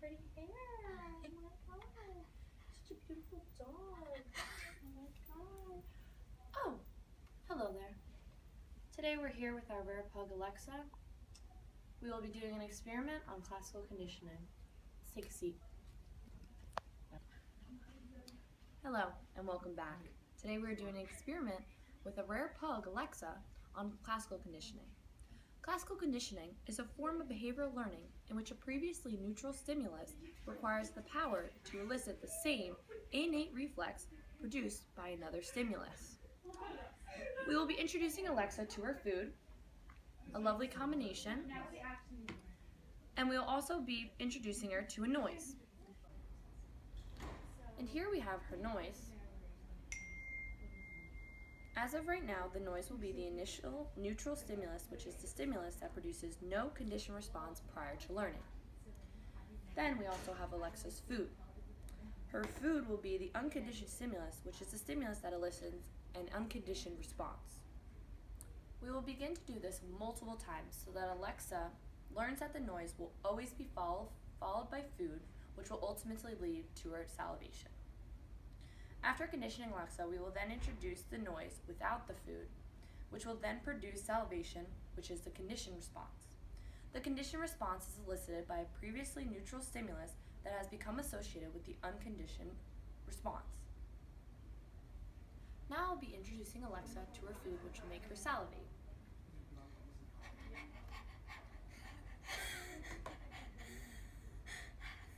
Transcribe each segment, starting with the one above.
pretty hair. Oh my god. Such a beautiful dog. Oh my god. Oh, hello there. Today we're here with our rare pug Alexa. We will be doing an experiment on classical conditioning. Let's take a seat. Hello and welcome back. Today we're doing an experiment with a rare pug Alexa on classical conditioning. Classical conditioning is a form of behavioral learning in which a previously neutral stimulus requires the power to elicit the same innate reflex produced by another stimulus. We will be introducing Alexa to her food, a lovely combination, and we will also be introducing her to a noise. And here we have her noise. As of right now, the noise will be the initial neutral stimulus, which is the stimulus that produces no conditioned response prior to learning. Then we also have Alexa's food. Her food will be the unconditioned stimulus, which is the stimulus that elicits an unconditioned response. We will begin to do this multiple times so that Alexa learns that the noise will always be followed by food, which will ultimately lead to her salivation. After conditioning Alexa, we will then introduce the noise without the food, which will then produce salivation, which is the conditioned response. The conditioned response is elicited by a previously neutral stimulus that has become associated with the unconditioned response. Now I'll be introducing Alexa to her food, which will make her salivate.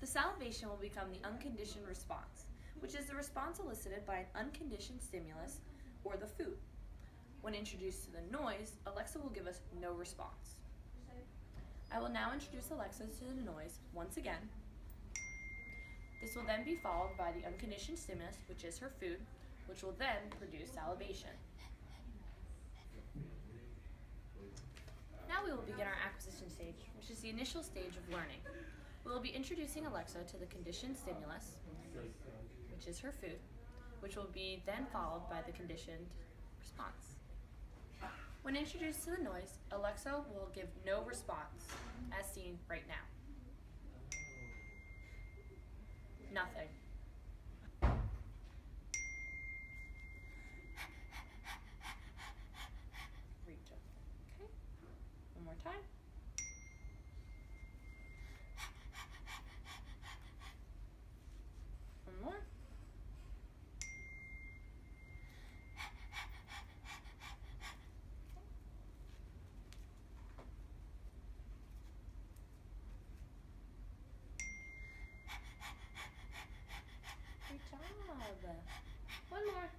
The salivation will become the unconditioned response, which is the response elicited by an unconditioned stimulus or the food. When introduced to the noise, Alexa will give us no response. I will now introduce Alexa to the noise once again. This will then be followed by the unconditioned stimulus, which is her food, which will then produce salivation. Now we will begin our acquisition stage, which is the initial stage of learning. We will be introducing Alexa to the conditioned stimulus, which is her food, which will be then followed by the conditioned response. When introduced to the noise, Alexa will give no response, as seen right now. Nothing. Reach up. Okay. One more time. One more. Good job. One more.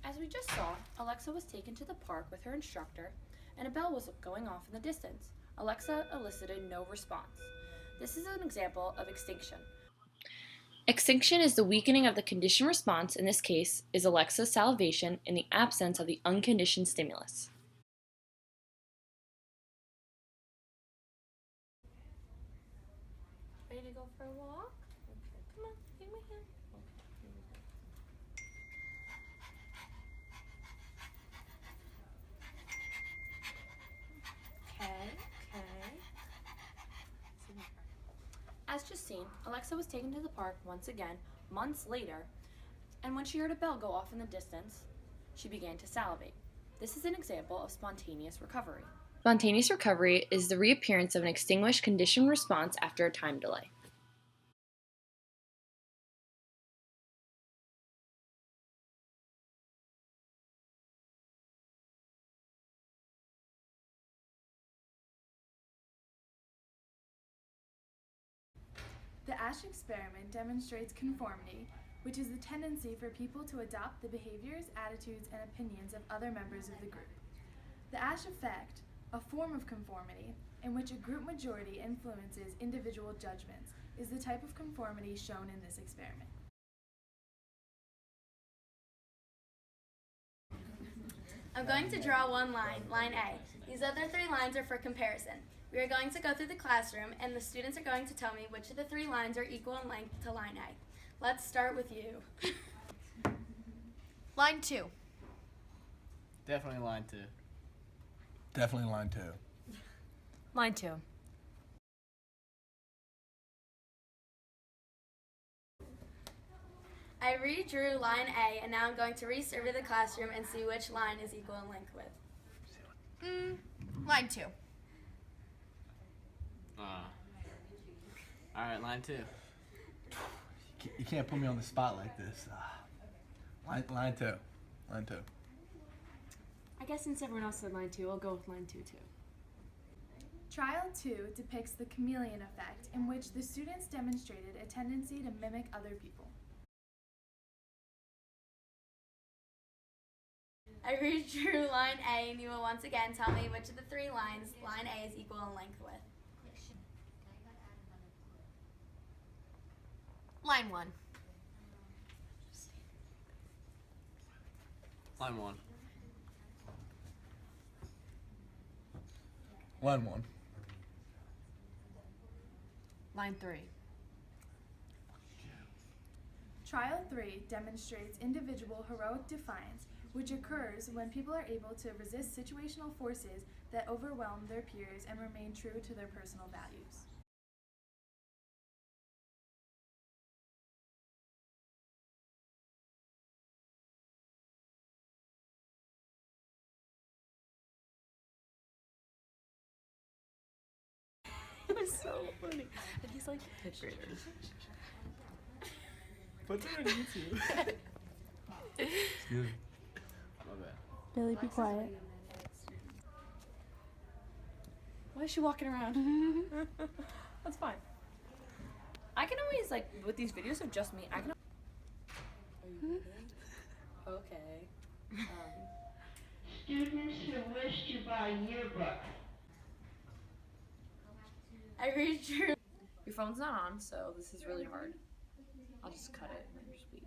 As we just saw, Alexa was taken to the park with her instructor, and a bell was going off in the distance. Alexa elicited no response. This is an example of extinction. Extinction is the weakening of the conditioned response, in this case, is Alexa's salivation in the absence of the unconditioned stimulus. Ready to go for a walk? Okay, come on, give me a hand. Okay. As just seen, Alexa was taken to the park once again, months later, and when she heard a bell go off in the distance, she began to salivate. This is an example of spontaneous recovery. Spontaneous recovery is the reappearance of an extinguished conditioned response after a time delay. The Ash experiment demonstrates conformity, which is the tendency for people to adopt the behaviors, attitudes, and opinions of other members of the group. The Ash effect, a form of conformity, in which a group majority influences individual judgments, is the type of conformity shown in this experiment. I'm going to draw one line, line A. These other 3 lines are for comparison. We are going to go through the classroom, and the students are going to tell me which of the 3 lines are equal in length to line A. Let's start with you. Line 2. Definitely line 2. Definitely line 2. Line 2. I redrew line A, and now I'm going to resurvey the classroom and see which line is equal in length with. Line 2. Alright, line 2. You can't put me on the spot like this. Line 2. Line 2. I guess since everyone else said line 2, I'll go with line 2 too. Trial 2 depicts the chameleon effect, in which the students demonstrated a tendency to mimic other people. I redrew line A, and you will once again tell me which of the 3 lines line A is equal in length with. Line 1. Line 1. Line 1. Line 3. Trial 3 demonstrates individual heroic defiance, which occurs when people are able to resist situational forces that overwhelm their peers and remain true to their personal values. It was so funny. And he's like, 5th graders. Put that on YouTube. Excuse me. My bad. Billy, be quiet. Why is she walking around? That's fine. I can always, like, with these videos of just me, I can. Are you kidding? Okay. Students who wish to buy yearbook. I redrew. Your phone's not on, so this is really hard. I'll just cut it and then just wait.